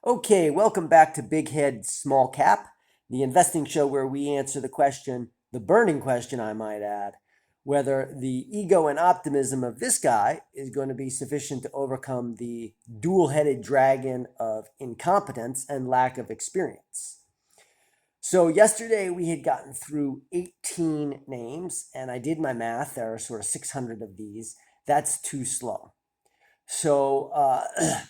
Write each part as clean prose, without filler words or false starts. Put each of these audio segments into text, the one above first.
Okay, welcome back to Big Head Small Cap, the investing show where we answer the question, the burning question, I might add, whether the ego and optimism of this guy is going to be sufficient to overcome the dual headed dragon of incompetence and lack of experience. So, yesterday we had gotten through 18 names, and I did my math. There are sort of 600 of these. That's too slow. So,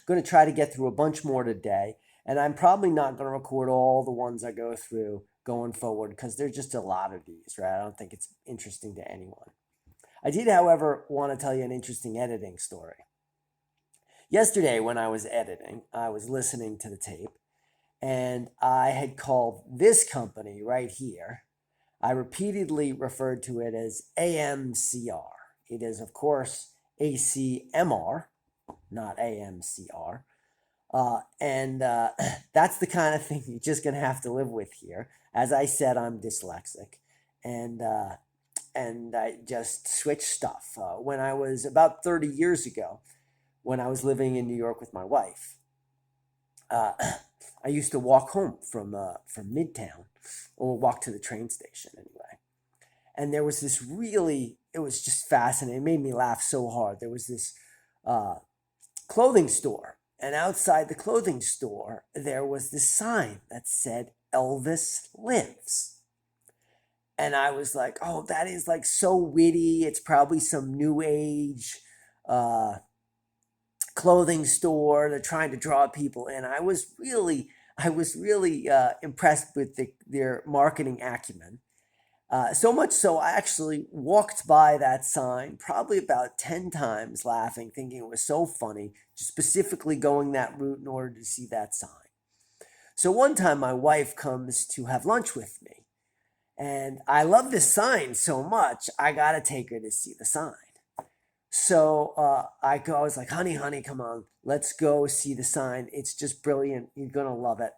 going to try to get through a bunch more today. And I'm probably not going to record all the ones I go through going forward because there's just a lot of these, right? I don't think it's interesting to anyone. I did, however, want to tell you an interesting editing story. Yesterday, when I was editing, I was listening to the tape and I had called this company right here. I repeatedly referred to it as AMCR. It is, of course, ACMR, not AMCR. And that's the kind of thing you're just going to have to live with here. As I said, I'm dyslexic. And, uh, and I just switched stuff. When I was about 30 years ago, when I was living in New York with my wife, uh, I used to walk home from Midtown, or walk to the train station anyway. And there was this really, it was just fascinating. It made me laugh so hard. There was this uh, clothing store. And outside the clothing store, there was this sign that said, Elvis lives. And I was like, oh, that is like so witty. It's probably some new age uh, clothing store. They're trying to draw people in. I was really impressed with their marketing acumen. So much so, I actually walked by that sign probably about 10 times laughing, thinking it was so funny, just specifically going that route in order to see that sign. So one time, my wife comes to have lunch with me, and I love this sign so much, I got to take her to see the sign. So I was like, honey, come on, let's go see the sign. It's just brilliant. You're going to love it.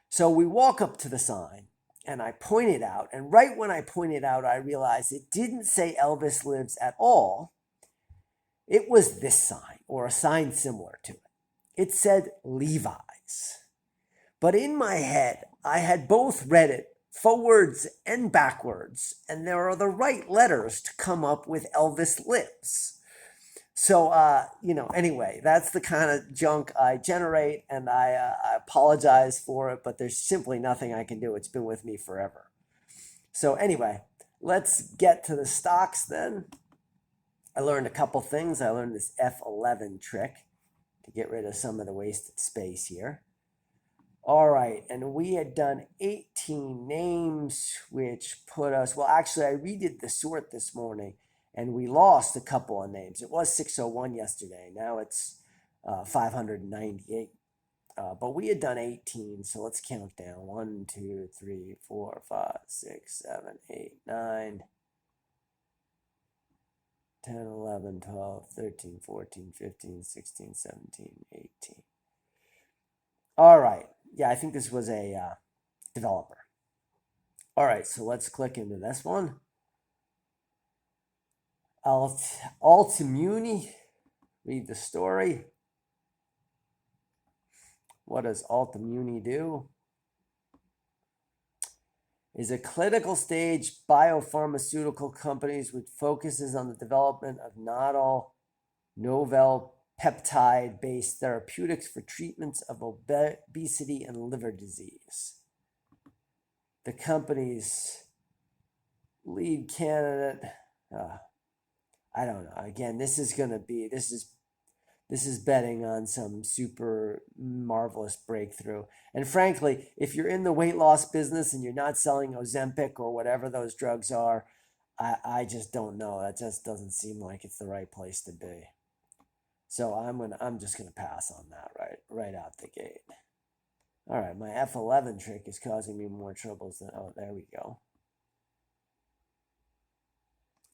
So we walk up to the sign and I point it out. And right when I point it out, I realized it didn't say Elvis lives at all. It was this sign or a sign similar to it. It said Levi's. But in my head, I had both read it forwards and backwards, and there are the right letters to come up with Elvis lives. So, anyway, that's the kind of junk I generate, and I apologize for it, but there's simply nothing I can do. It's been with me forever. So, anyway, let's get to the stocks then. I learned a couple things. I learned this F11 trick to get rid of some of the wasted space here. All right, and we had done 18 names, which put us, well, actually, I redid the sort this morning and we lost a couple of names. It was 601 yesterday. Now it's 598. But we had done 18, so let's count down. 1, 2, 3, 4, 5, 6, 7, 8, 9, 10, 11, 12, 13, 14, 15, 16, 17, 18. All right. Yeah, I think this was a developer. All right, so let's click into this one. Altimuni, read the story. What does Altimuni do? Is a clinical stage biopharmaceutical companies which focuses on the development of novel peptide-based therapeutics for treatments of obesity and liver disease. The company's lead candidate, I don't know. Again, this is betting on some super marvelous breakthrough. And frankly, if you're in the weight loss business and you're not selling Ozempic or whatever those drugs are, I just don't know. That just doesn't seem like it's the right place to be. So I'm just gonna pass on that right out the gate. All right, my F11 trick is causing me more troubles than, oh, there we go.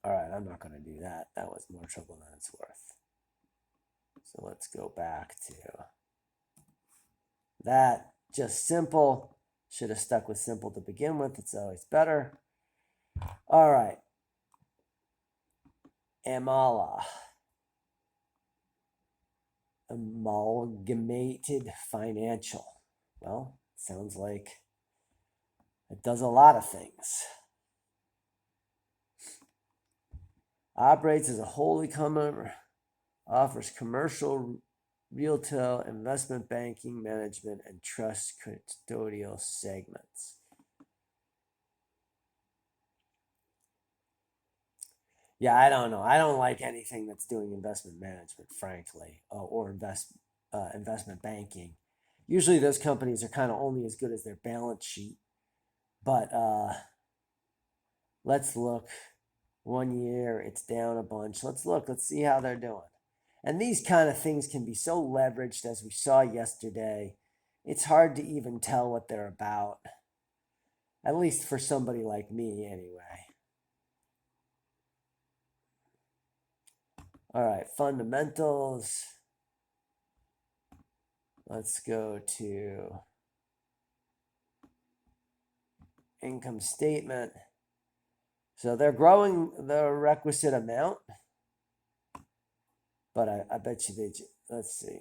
All right, I'm not gonna do that. That was more trouble than it's worth. So let's go back to that. Just simple. Should have stuck with simple to begin with. It's always better. All right. Amala. Amalgamated Financial. Well, sounds like it does a lot of things. Operates as a wholly company, offers commercial, retail, investment banking, management, and trust custodial segments. Yeah, I don't know. I don't like anything that's doing investment management, frankly, or investment banking. Usually, those companies are kind of only as good as their balance sheet. But let's look. 1 year, it's down a bunch. Let's look. Let's see how they're doing. And these kind of things can be so leveraged, as we saw yesterday. It's hard to even tell what they're about, at least for somebody like me, anyway. All right, fundamentals. Let's go to income statement. So they're growing the requisite amount, but I bet you let's see,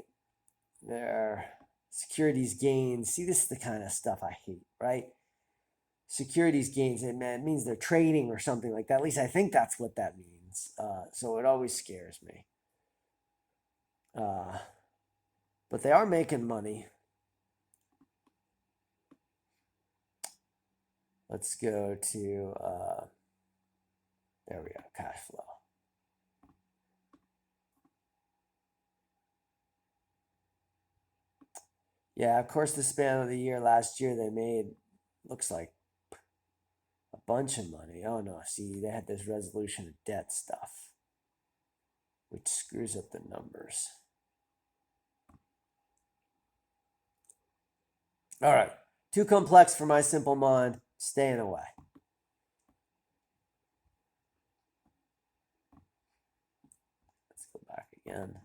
their securities gains. See, this is the kind of stuff I hate, right? Securities gains, it means they're trading or something like that. At least I think that's what that means. So it always scares me. But they are making money. Let's go to, there we go, cash flow. Yeah, of course, the span of the year last year, they made, looks like a bunch of money. Oh no, see, they had this resolution of debt stuff, which screws up the numbers. All right, too complex for my simple mind, staying away. Let's go back again.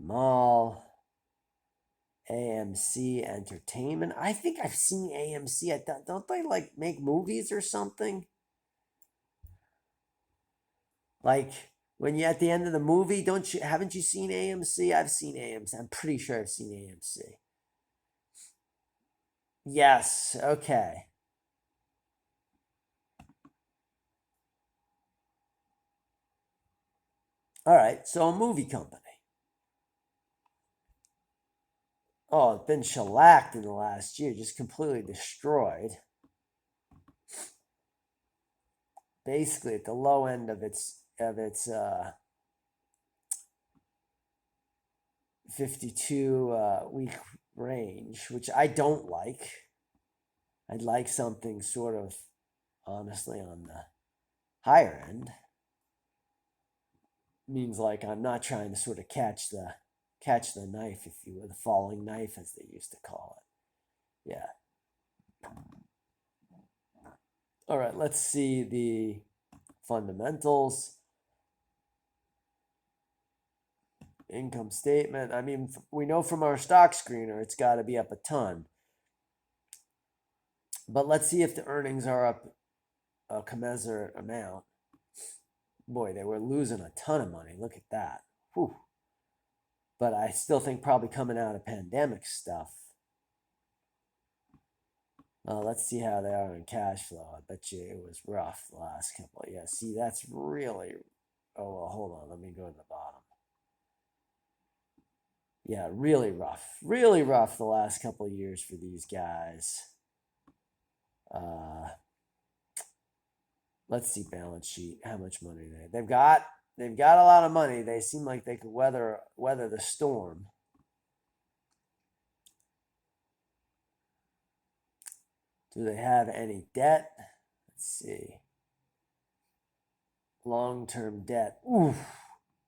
Mall, AMC Entertainment. I think I've seen AMC. Don't they like make movies or something? Like when you at the end of the movie, haven't you seen AMC? I've seen AMC. I'm pretty sure I've seen AMC. Yes, okay. All right, so a movie company. Oh, it's been shellacked in the last year, just completely destroyed. Basically at the low end of its 52 week range, which I don't like. I'd like something sort of honestly on the higher end. Means like I'm not trying to sort of catch the knife, if you will, the falling knife as they used to call it. Yeah. All right, let's see the fundamentals. Income statement. I mean, we know from our stock screener it's got to be up a ton. But let's see if the earnings are up a commensurate amount. Boy, they were losing a ton of money. Look at that. Whew. But I still think probably coming out of pandemic stuff. Let's see how they are in cash flow. I bet you it was rough the last couple. Yeah, see, that's really. Oh, well, hold on. Let me go to the bottom. Yeah, really rough. Really rough the last couple of years for these guys. Let's see balance sheet. How much money they've got. They've got a lot of money. They seem like they could weather the storm. Do they have any debt? Let's see. Long-term debt. Ooh,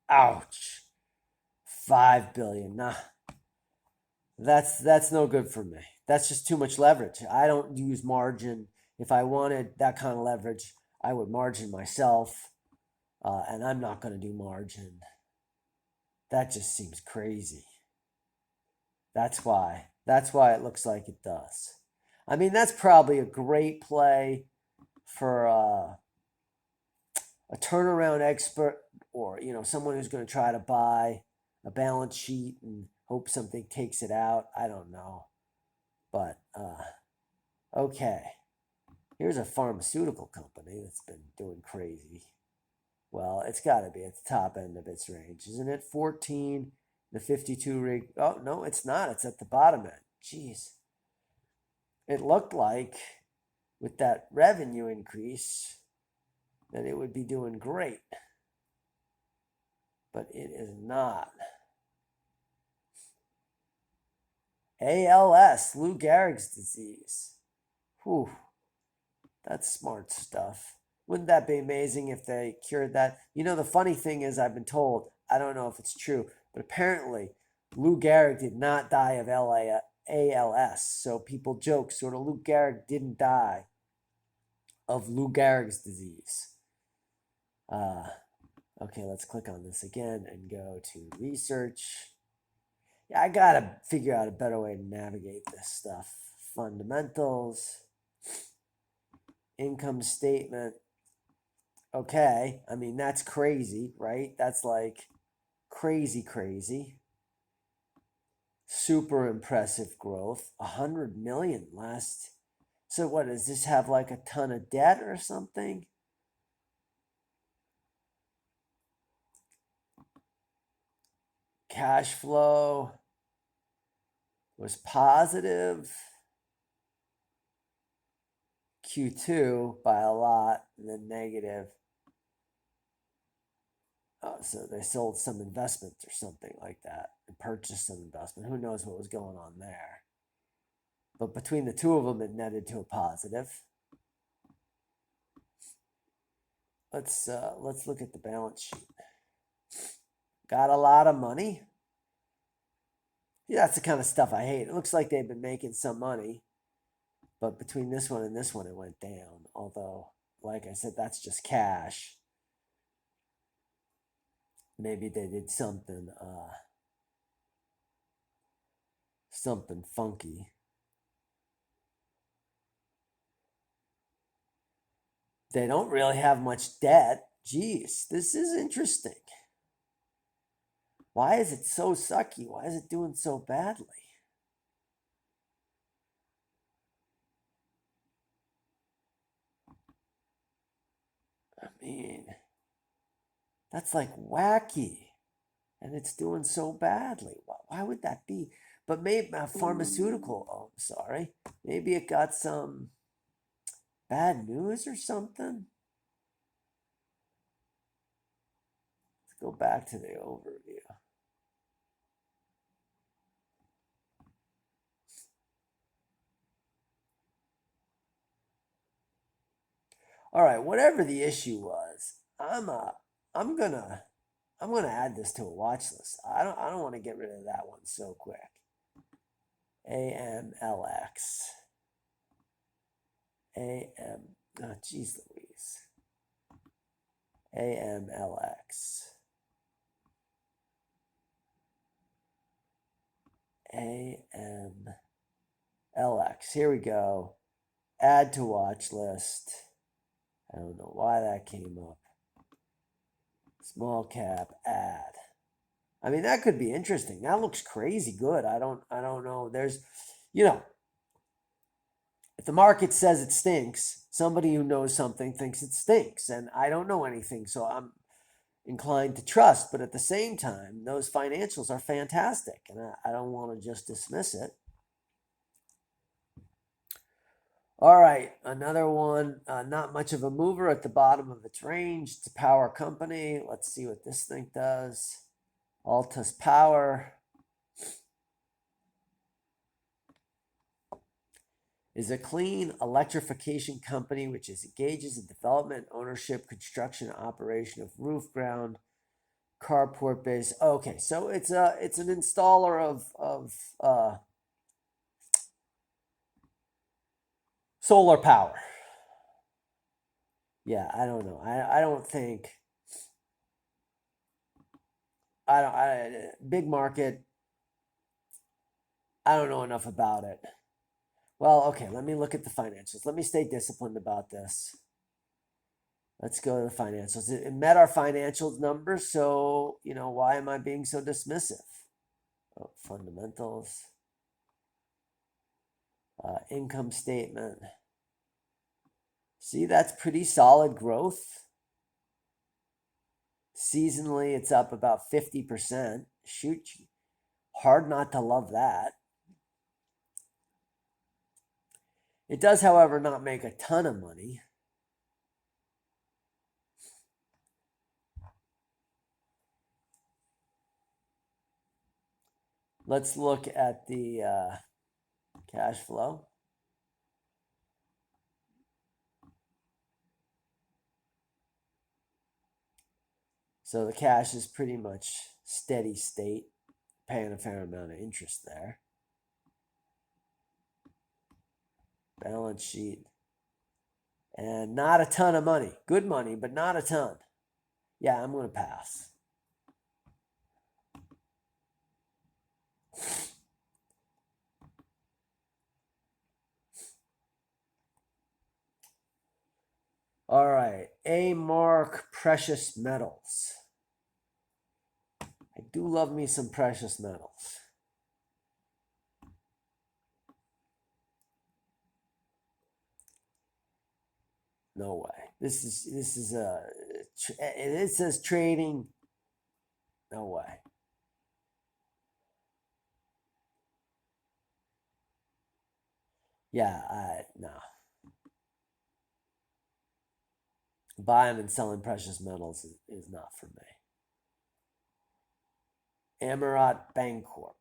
ouch. 5 billion. Nah, that's no good for me. That's just too much leverage. I don't use margin. If I wanted that kind of leverage, I would margin myself, and I'm not going to do margin. That just seems crazy. That's why. That's why it looks like it does. I mean, that's probably a great play for a turnaround expert, or someone who's going to try to buy a balance sheet and hope something takes it out. I don't know, but okay. Here's a pharmaceutical company that's been doing crazy. Well, it's got to be at the top end of its range, isn't it? 14, the 52 rig. Oh, no, it's not. It's at the bottom end. Jeez. It looked like with that revenue increase that it would be doing great, but it is not. ALS, Lou Gehrig's disease. Whew, that's smart stuff. Wouldn't that be amazing if they cured that? The funny thing is, I've been told, I don't know if it's true, but apparently Lou Gehrig did not die of ALS. So people joke, sort of, Lou Gehrig didn't die of Lou Gehrig's disease. Okay, let's click on this again and go to research. Yeah, I gotta figure out a better way to navigate this stuff. Fundamentals, income statement. Okay, I mean, that's crazy, right? That's like crazy. Super impressive growth. 100 million last. So what, does this have like a ton of debt or something? Cash flow was positive. Q2 by a lot, and then negative. So they sold some investment or something like that and purchased some investment. Who knows what was going on there? But between the two of them, it netted to a positive. Let's look at the balance sheet. Got a lot of money. Yeah, that's the kind of stuff I hate. It looks like they've been making some money, but between this one and this one, it went down. Although, like I said, that's just cash. Maybe they did something funky. They don't really have much debt. Geez, this is interesting. Why is it so sucky? Why is it doing so badly? I mean, that's like wacky. And it's doing so badly. Why would that be? But maybe pharmaceutical. Oh, I'm sorry. Maybe it got some bad news or something. Let's go back to the overview. All right, whatever the issue was, I'm gonna add this to a watch list. I don't want to get rid of that one so quick. AMLX. AM. Oh, geez Louise. AMLX. AMLX. Here we go. Add to watch list. I don't know why that came up. Small cap add. I mean, that could be interesting. That looks crazy good. I don't know. There's, if the market says it stinks, somebody who knows something thinks it stinks, and I don't know anything, so I'm inclined to trust. But at the same time, those financials are fantastic, and I don't want to just dismiss it. All right, another one, not much of a mover at the bottom of its range. It's a power company. Let's see what this thing does. Altus Power is a clean electrification company which engages in development, ownership, construction, and operation of roof ground, carport base. Okay, so it's an installer of solar power. Yeah, I don't know. I don't think big market. I don't know enough about it. Well, okay, let me look at the financials. Let me stay disciplined about this. Let's go to the financials. It met our financials numbers, so, why am I being so dismissive? Oh, fundamentals, income statement. See, that's pretty solid growth. Seasonally, it's up about 50%. Shoot, hard not to love that. It does, however, not make a ton of money. Let's look at the cash flow. So the cash is pretty much steady state, paying a fair amount of interest there. Balance sheet. And not a ton of money. Good money, but not a ton. Yeah, I'm going to pass. All right, A-Mark Precious Metals. I do love me some precious metals. No way. This is it says trading. No way. Yeah, no. Buying and selling precious metals is not for me. Amarat Bancorp.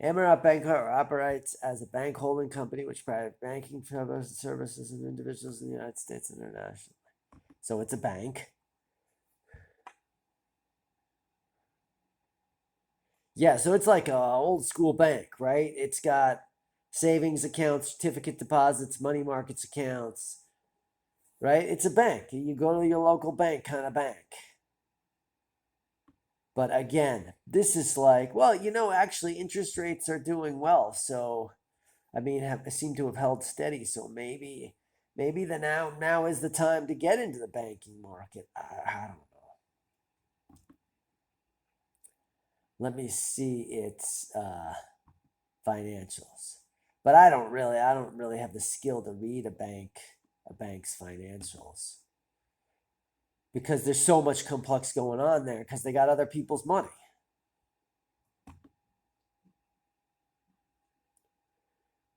Amarat Bancorp operates as a bank holding company which provides banking services to individuals in the United States and internationally. So it's a bank. Yeah, so it's like a old school bank, right? It's got savings accounts, certificate deposits, money markets accounts, right? It's a bank. You go to your local bank kind of bank. But again, this is like, well, actually interest rates are doing well. So, I mean, seem to have held steady. So maybe the now is the time to get into the banking market. I don't know. Let me see its financials. But I don't really have the skill to read a bank's financials because there's so much complex going on there because they got other people's money.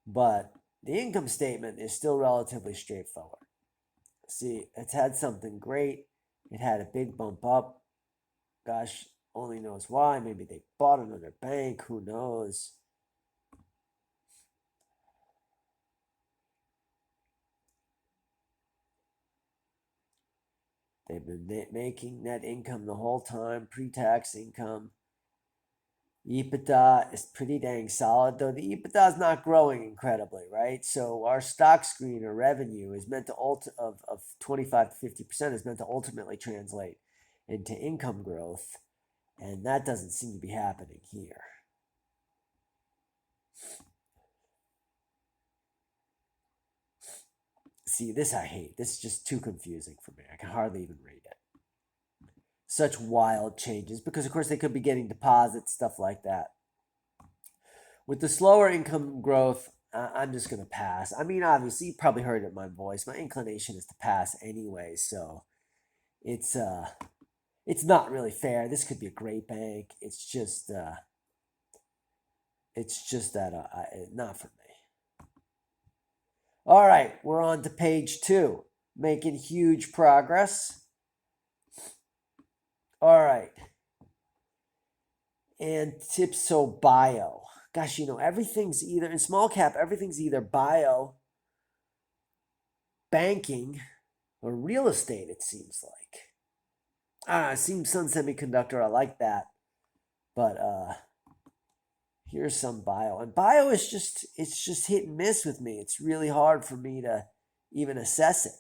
But the income statement is still relatively straightforward. See, it's had something great. It had a big bump up. Gosh, only knows why. Maybe they bought another bank. Who knows? They've been making net income the whole time, pre-tax income. EBITDA is pretty dang solid, though the EBITDA is not growing incredibly, right? So our stock screener revenue is meant to of 25 to 50% is meant to ultimately translate into income growth, and that doesn't seem to be happening here. See, this I hate. This is just too confusing for me. I can hardly even read it. Such wild changes because, of course, they could be getting deposits, stuff like that. With the slower income growth, I'm just going to pass. I mean, obviously, you probably heard it in my voice. My inclination is to pass anyway, so it's not really fair. This could be a great bank. It's just that not for me. All right, we're on to page 2, making huge progress. All right, and Tipso Bio. Gosh, everything's either in small cap. Everything's either bio, banking, or real estate. It seems like. It seems Sun Semiconductor. I like that, but here's some bio, and bio is just hit and miss with me. It's really hard for me to even assess it.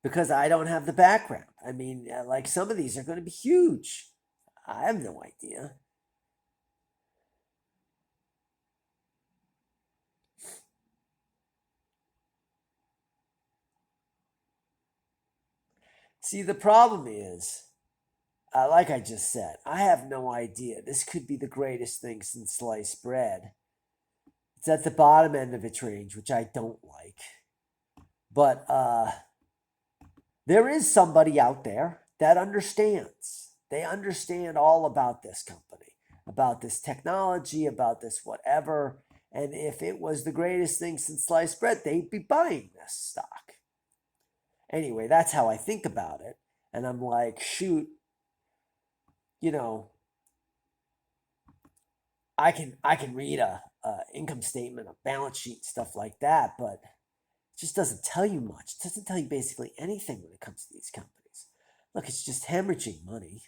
because I don't have the background. I mean, like some of these are going to be huge. I have no idea. See, the problem is, like I just said, I have no idea. This could be the greatest thing since sliced bread. It's at the bottom end of its range, which I don't like. But there is somebody out there that understands. They understand all about this company, about this technology, about this whatever. And if it was the greatest thing since sliced bread, they'd be buying this stock. Anyway, that's how I think about it. And I'm like, shoot, you know, I can read a income statement, a balance sheet, stuff like that, but it just doesn't tell you much. It doesn't tell you basically anything when it comes to these companies. Look, it's just hemorrhaging money.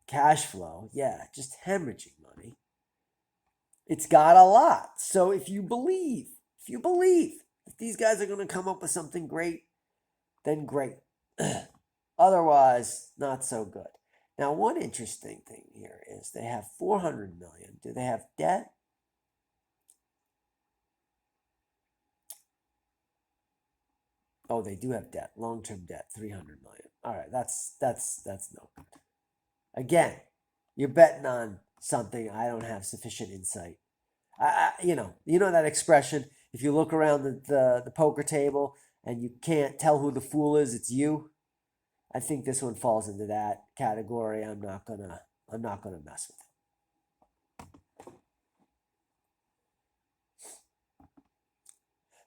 Cash flow, yeah, just hemorrhaging money. It's got a lot. So if you believe that these guys are going to come up with something great, then great. Otherwise, not so good. Now, one interesting thing here is they have 400 million. Do they have debt? Oh, they do have debt. Long-term debt, 300 million. All right, that's no good. Again, you're betting on something I don't have sufficient insight. You know that expression. If you look around the poker table and you can't tell who the fool is, it's you. I think this one falls into that category. I'm not gonna mess with it.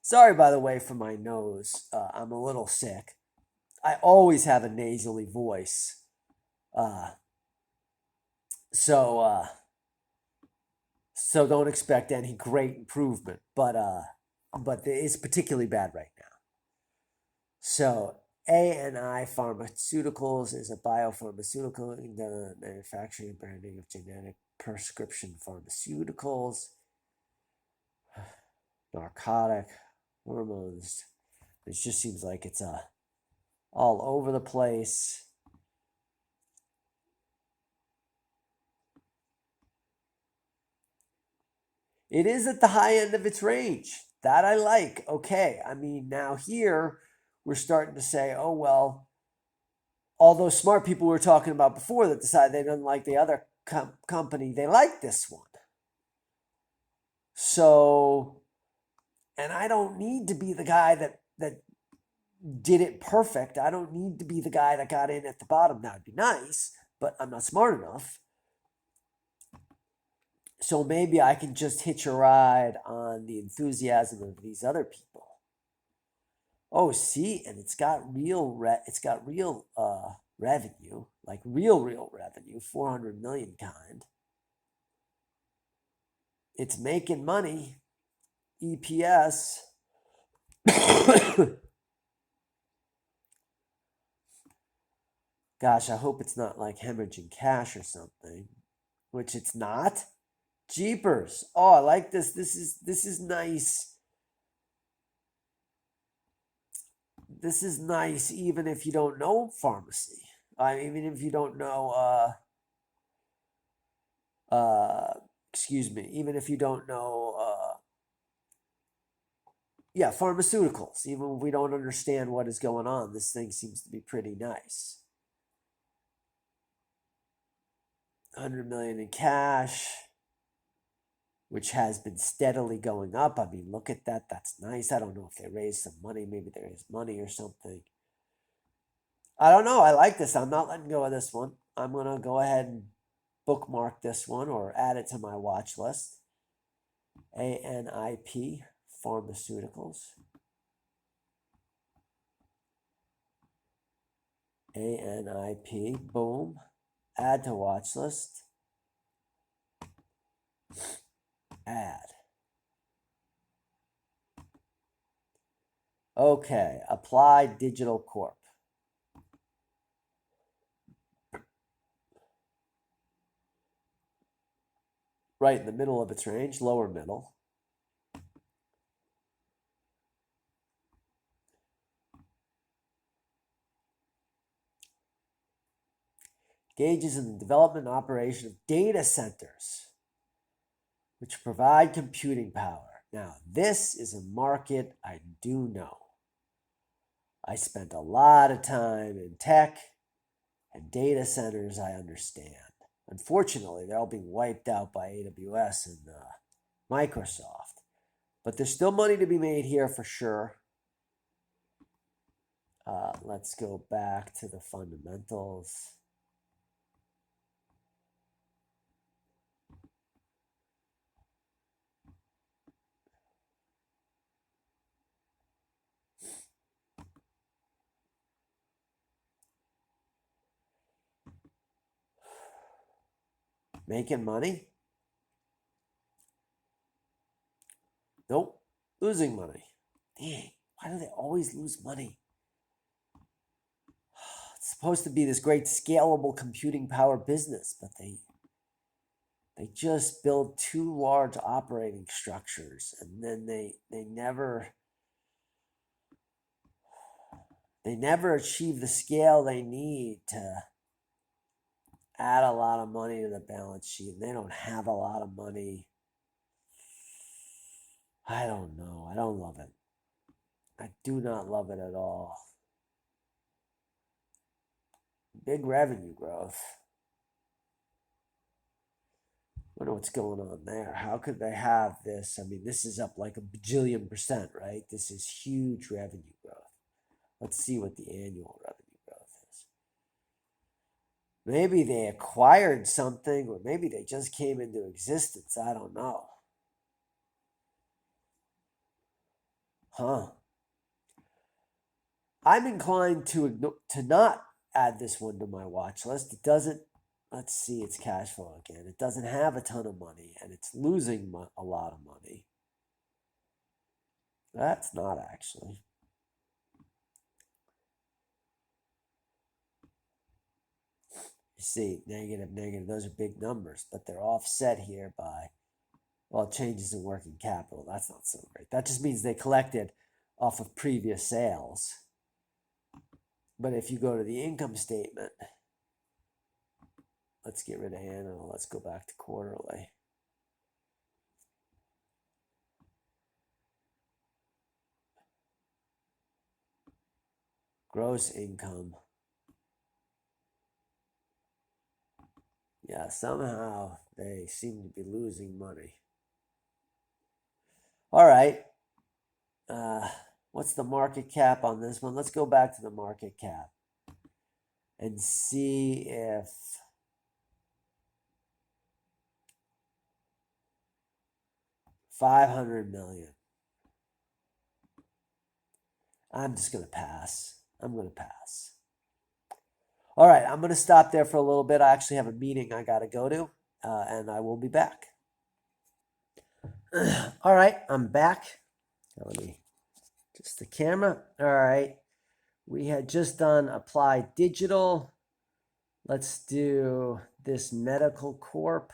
Sorry, by the way, for my nose. I'm a little sick. I always have a nasally voice, uh, so so don't expect any great improvement. But it's particularly bad right now. So ANI Pharmaceuticals is a biopharmaceutical in the manufacturing and branding of genetic prescription pharmaceuticals, narcotic, hormones. It just seems like it's all over the place. It is at the high end of its range. That I like. Okay. I mean, now here we're starting to say, oh, well, all those smart people we were talking about before that decided they didn't like the other company, they like this one. So, and I don't need to be the guy that did it perfect. I don't need to be the guy that got in at the bottom. That would be nice, but I'm not smart enough. So maybe I can just hitch a ride on the enthusiasm of these other people. Oh, see, and it's got real revenue, like real revenue, 400 million kind. It's making money, EPS. Gosh, I hope it's not like hemorrhaging cash or something, which it's not. Jeepers. Oh, I like this. This is nice. This is nice even if you don't know pharmacy. Even if you don't know excuse me, even if you don't know yeah, pharmaceuticals. Even if we don't understand what is going on, this thing seems to be pretty nice. 100 million in cash, which has been steadily going up. I mean, look at that. That's nice. I don't know if they raised some money. Maybe there is money or something. I don't know. I like this. I'm not letting go of this one. I'm going to go ahead and bookmark this one or add it to my watch list. ANIP Pharmaceuticals. ANIP. Boom. Add to watch list. Add. Okay. Applied Digital Corp. Right in the middle of its range, lower middle. engages in the development and operation of data centers, which provide computing power. Now, this is a market I do know. I spent a lot of time in tech, and data centers I understand. Unfortunately, they're all being wiped out by AWS and Microsoft. But there's still money to be made here for sure. Let's go back to the fundamentals. Making money? Nope. Losing money. Dang, why do they always lose money? It's supposed to be this great scalable computing power business, but they just build too large operating structures, and then they never achieve the scale they need to add a lot of money to the balance sheet, and they don't have a lot of money. I don't know. I don't love it. I do not love it at all. Big revenue growth. I wonder what's going on there. How could they have this? I mean, this is up like a bajillion %, right? This is huge revenue growth. Let's see what the annual revenue growth is. Maybe they acquired something, or maybe they just came into existence. I don't know. Huh. I'm inclined to not add this one to my watch list. It doesn't. Let's see its cash flow again. It doesn't have a ton of money, and it's losing a lot of money. That's not actually. You see, negative, negative. Those are big numbers, but they're offset here by, well, changes in working capital. That's not so great. That just means they collected off of previous sales. But if you go to the income statement, let's get rid of annual. Let's go back to quarterly. Gross income. Yeah, somehow they seem to be losing money. All right. What's the market cap on this one? Let's go back to the market cap and see if $500 million. I'm just going to pass. I'm going to pass. All right, I'm going to stop there for a little bit. I actually have a meeting I got to go to, and I will be back. All right, I'm back. Let me just the camera. All right, we had just done Applied Digital. Let's do this Medical Corp.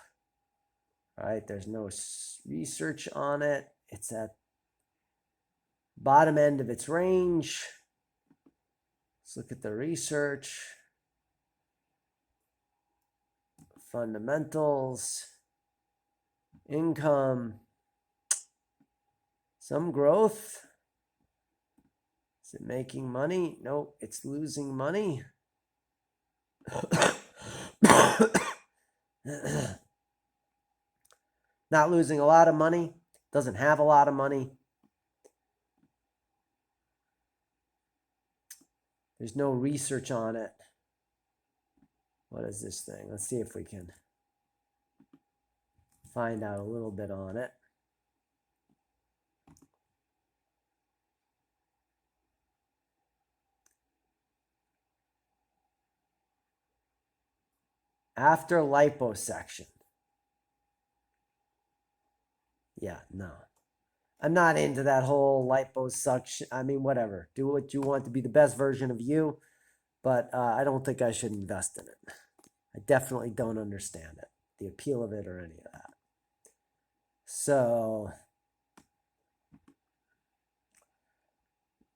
All right, there's no research on it. It's at bottom end of its range. Let's look at the research. Fundamentals. Income. Some growth. Is it making money? Nope, it's losing money. Not losing a lot of money. Doesn't have a lot of money. There's no research on it. What is this thing? Let's see if we can find out a little bit on it. After liposuction. Yeah, no. I'm not into that whole liposuction. I mean, whatever. Do what you want to be the best version of you, but I don't think I should invest in it. I definitely don't understand it, the appeal of it or any of that. So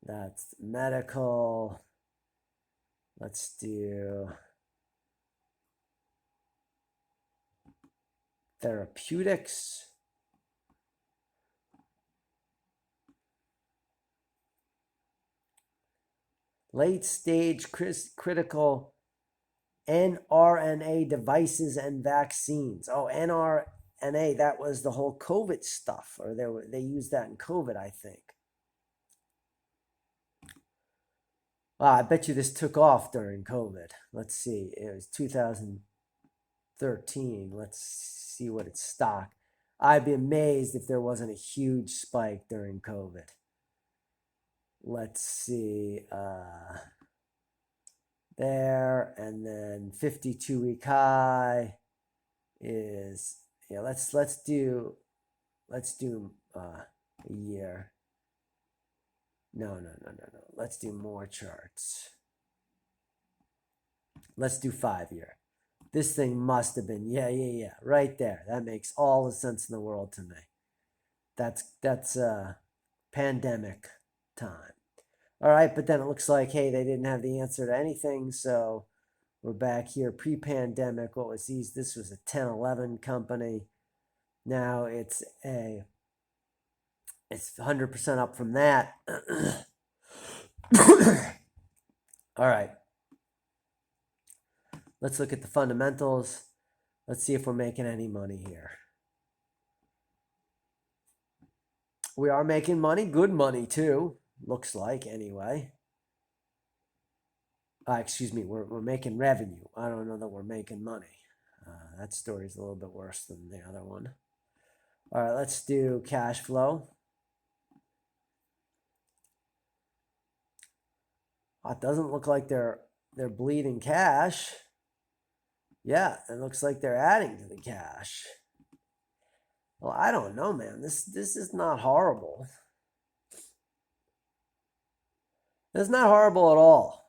that's medical. Let's do Therapeutics. Late stage critical mRNA devices and vaccines. Oh, mRNA, that was the whole COVID stuff, or they used that in COVID, I think. Wow, I bet you this took off during COVID. Let's see. It was 2013. Let's see what it's stock. I'd be amazed if there wasn't a huge spike during COVID. Let's see. There, and then 52-week high is, yeah, let's do a year. No. Let's do more charts. Let's do 5-year. This thing must have been, yeah, right there. That makes all the sense in the world to me. That's pandemic time. All right, but then it looks like, hey, they didn't have the answer to anything, so we're back here pre-pandemic. What was these? This was a 10-11 company. Now it's 100% up from that. All right. Let's look at the fundamentals. Let's see if we're making any money here. We are making money, good money too, looks like anyway. Excuse me, we're making revenue. I don't know that we're making money. That story's a little bit worse than the other one. All right, let's do cash flow. It doesn't look like they're bleeding cash. Yeah, it looks like they're adding to the cash. Well, I don't know, man. This is not horrible. It's not horrible at all.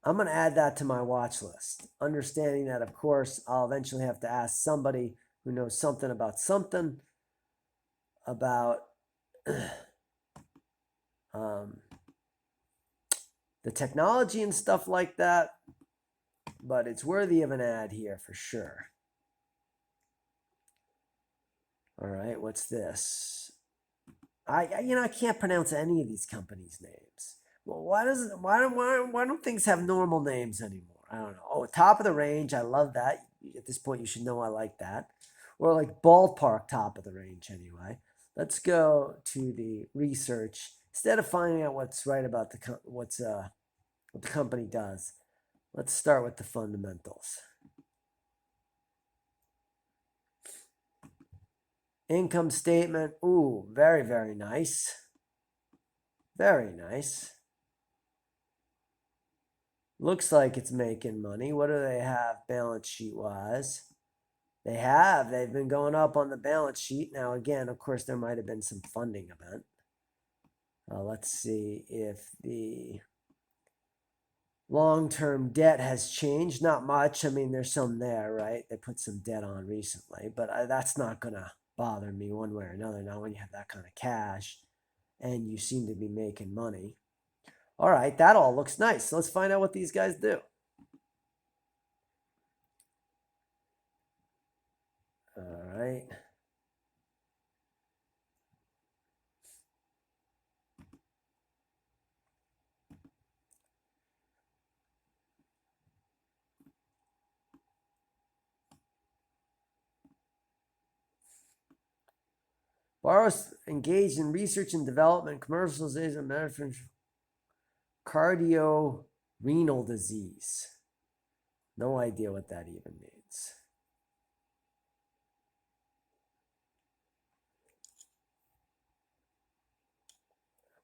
I'm going to add that to my watch list, understanding that, of course, I'll eventually have to ask somebody who knows something about the technology and stuff like that, but it's worthy of an ad here for sure. All right, what's this? I can't pronounce any of these companies' names. Well, why don't things have normal names anymore? I don't know. Oh, top of the range, I love that. At this point, you should know I like that. Or like ballpark top of the range anyway. Let's go to the research instead of finding out what's right about what the company does. Let's start with the fundamentals. Income statement. Ooh, very, very nice. Very nice. Looks like it's making money. What do they have balance sheet wise? They've been going up on the balance sheet. Now, again, of course, there might have been some funding event. Let's see if the long-term debt has changed. Not much. I mean, there's some there, right? They put some debt on recently, but that's not going to bother me one way or another. Now, when you have that kind of cash and you seem to be making money. All right, that all looks nice. So let's find out what these guys do. All right. Borrowers engaged in research and development, commercialization, and manufacturing cardio-renal disease. No idea what that even means.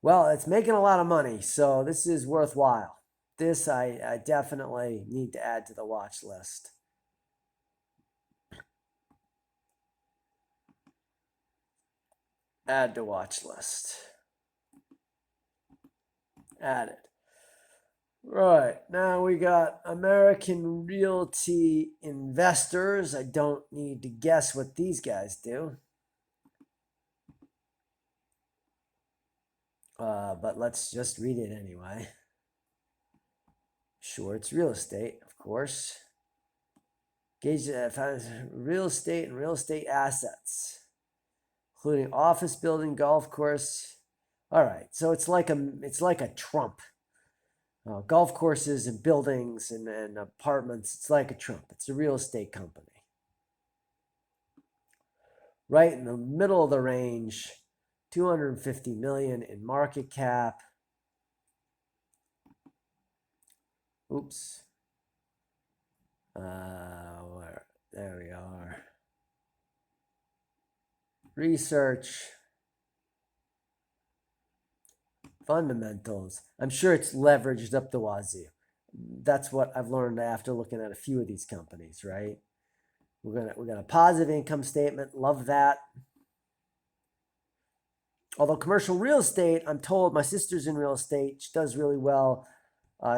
Well, it's making a lot of money, so this is worthwhile. This I definitely need to add to the watch list. Add to watch list. Add it. Right, now we got American Realty Investors. I don't need to guess what these guys do. But let's just read it anyway. Sure, it's real estate, of course. Gauge real estate and real estate assets, including office building, golf course. All right, so it's like a Trump. Golf courses and buildings and apartments. It's like a Trump. It's a real estate company. Right in the middle of the range, 250 million in market cap. Oops. There we are. Research. Fundamentals. I'm sure it's leveraged up the wazoo. That's what I've learned after looking at a few of these companies, right? We got a positive income statement. Love that. Although commercial real estate, I'm told my sister's in real estate. She does really well.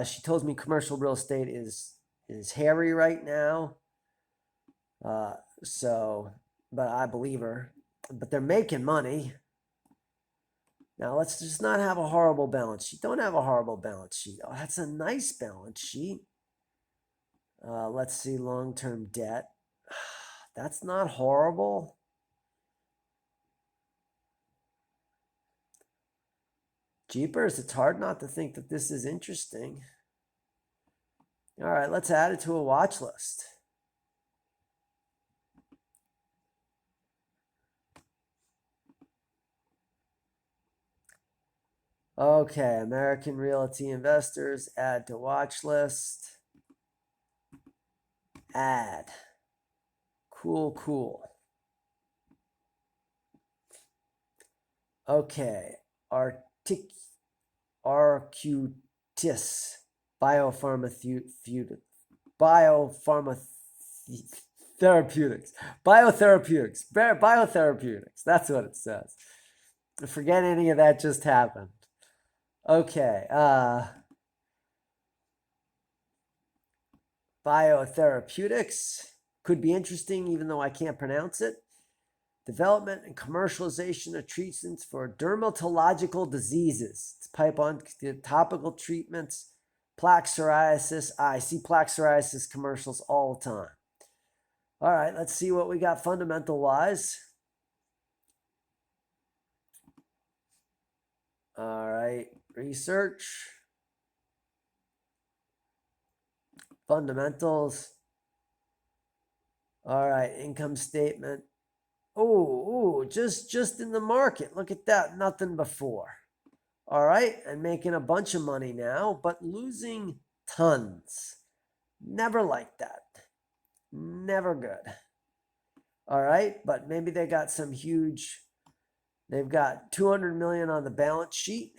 She tells me commercial real estate is hairy right now. But I believe her. But they're making money. Now, let's just not have a horrible balance sheet. Don't have a horrible balance sheet. Oh, that's a nice balance sheet. Let's see, long-term debt. That's not horrible. Jeepers, it's hard not to think that this is interesting. All right, let's add it to a watch list. Okay, American Realty Investors, add to watch list. Add. Cool. Okay, Arcutis Biopharmaceutics. Biotherapeutics. That's what it says. Forget any of that just happened. Okay. Biotherapeutics could be interesting, even though I can't pronounce it. Development and commercialization of treatments for dermatological diseases. It's pipe on topical treatments, plaque psoriasis. I see plaque psoriasis commercials all the time. All right, let's see what we got fundamental wise. All right, research. Fundamentals. All right, income statement. Oh, just in the market. Look at that, nothing before. All right, and making a bunch of money now, but losing tons. Never like that. Never good. All right, but maybe they got some huge, they've got 200 million on the balance sheet.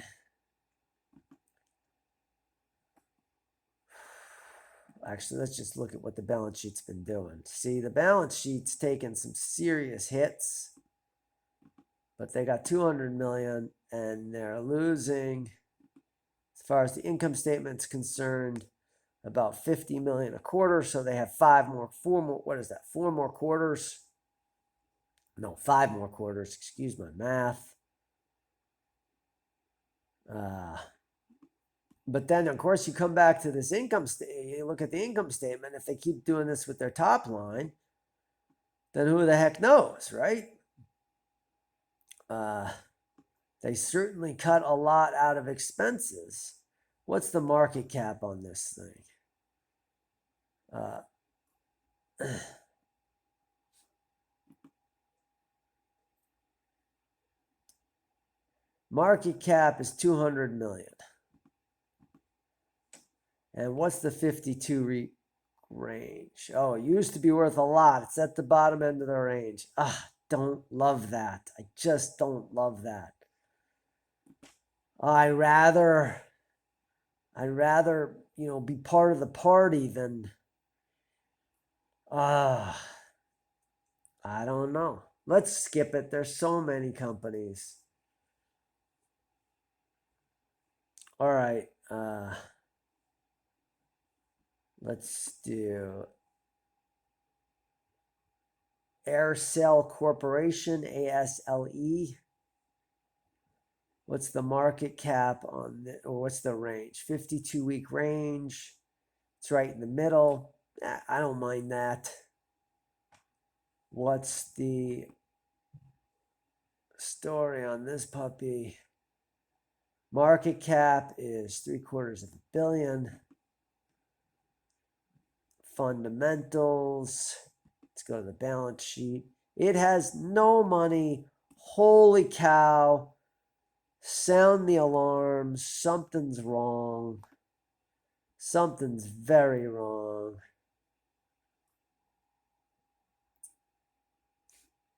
Actually, let's just look at what the balance sheet's been doing. See, the balance sheet's taken some serious hits, but they got 200 million and they're losing, as far as the income statement's concerned, about 50 million a quarter. So they have four more quarters. No, 5 more quarters. Excuse my math. But then, of course, you come back to this income statement. You look at the income statement. If they keep doing this with their top line, then who the heck knows, right? They certainly cut a lot out of expenses. What's the market cap on this thing? Market cap is 200 million. And what's the 52 range? Oh, it used to be worth a lot. It's at the bottom end of the range. Don't love that. I just don't love that. I'd rather, be part of the party than, I don't know. Let's skip it. There's so many companies. All right. Let's do Aircell Corporation, ASLE. What's the market cap on the, or what's the range? 52-week range. It's right in the middle. I don't mind that. What's the story on this puppy? Market cap is 750 million. Fundamentals. Let's go to the balance sheet. It has no money. Holy cow. Sound the alarms. Something's wrong. Something's very wrong.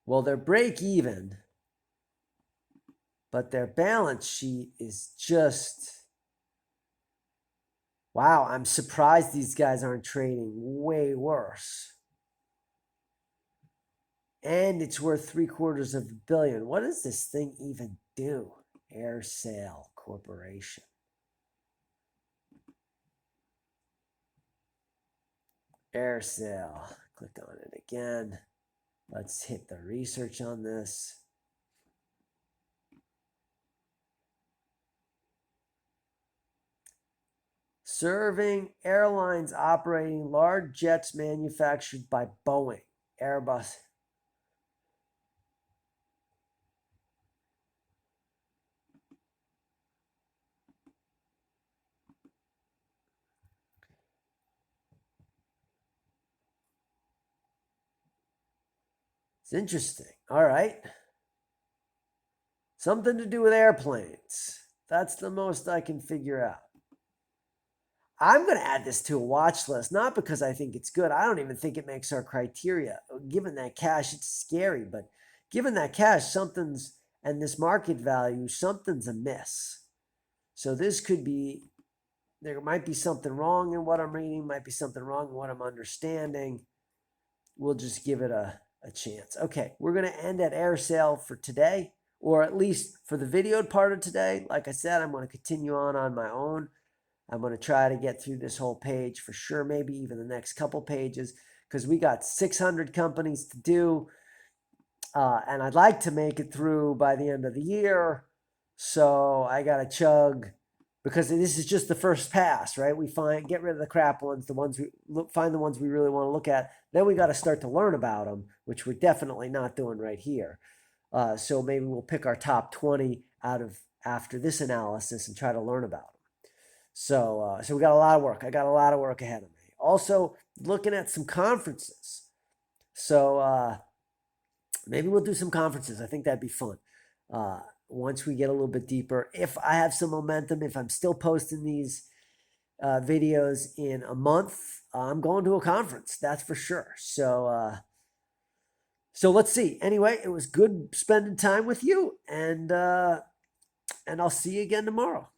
Well, they're break even, but their balance sheet is just, wow, I'm surprised these guys aren't trading way worse. And it's worth 750 million. What does this thing even do? Air Sale Corporation. Air Sale. Click on it again. Let's hit the research on this. Serving airlines operating large jets manufactured by Boeing, Airbus. It's interesting. All right. Something to do with airplanes. That's the most I can figure out. I'm going to add this to a watch list, not because I think it's good. I don't even think it makes our criteria. Given that cash, it's scary, but given that cash, something's, and this market value, something's amiss. So this could be, there might be something wrong in what I'm reading, might be something wrong in what I'm understanding. We'll just give it a chance. Okay, we're going to end at air sale for today, or at least for the videoed part of today. Like I said, I'm going to continue on my own. I'm going to try to get through this whole page for sure, maybe even the next couple pages, because we got 600 companies to do. And I'd like to make it through by the end of the year. So I got to chug, because this is just the first pass, right? We get rid of the crap ones, find the ones we really want to look at. Then we got to start to learn about them, which we're definitely not doing right here. So maybe we'll pick our top 20 out of after this analysis and try to learn about them. So we got a lot of work. I got a lot of work ahead of me. Also, looking at some conferences. So maybe we'll do some conferences. I think that'd be fun. Once we get a little bit deeper, if I have some momentum, if I'm still posting these videos in a month, I'm going to a conference. That's for sure. So let's see. Anyway, it was good spending time with you, and I'll see you again tomorrow.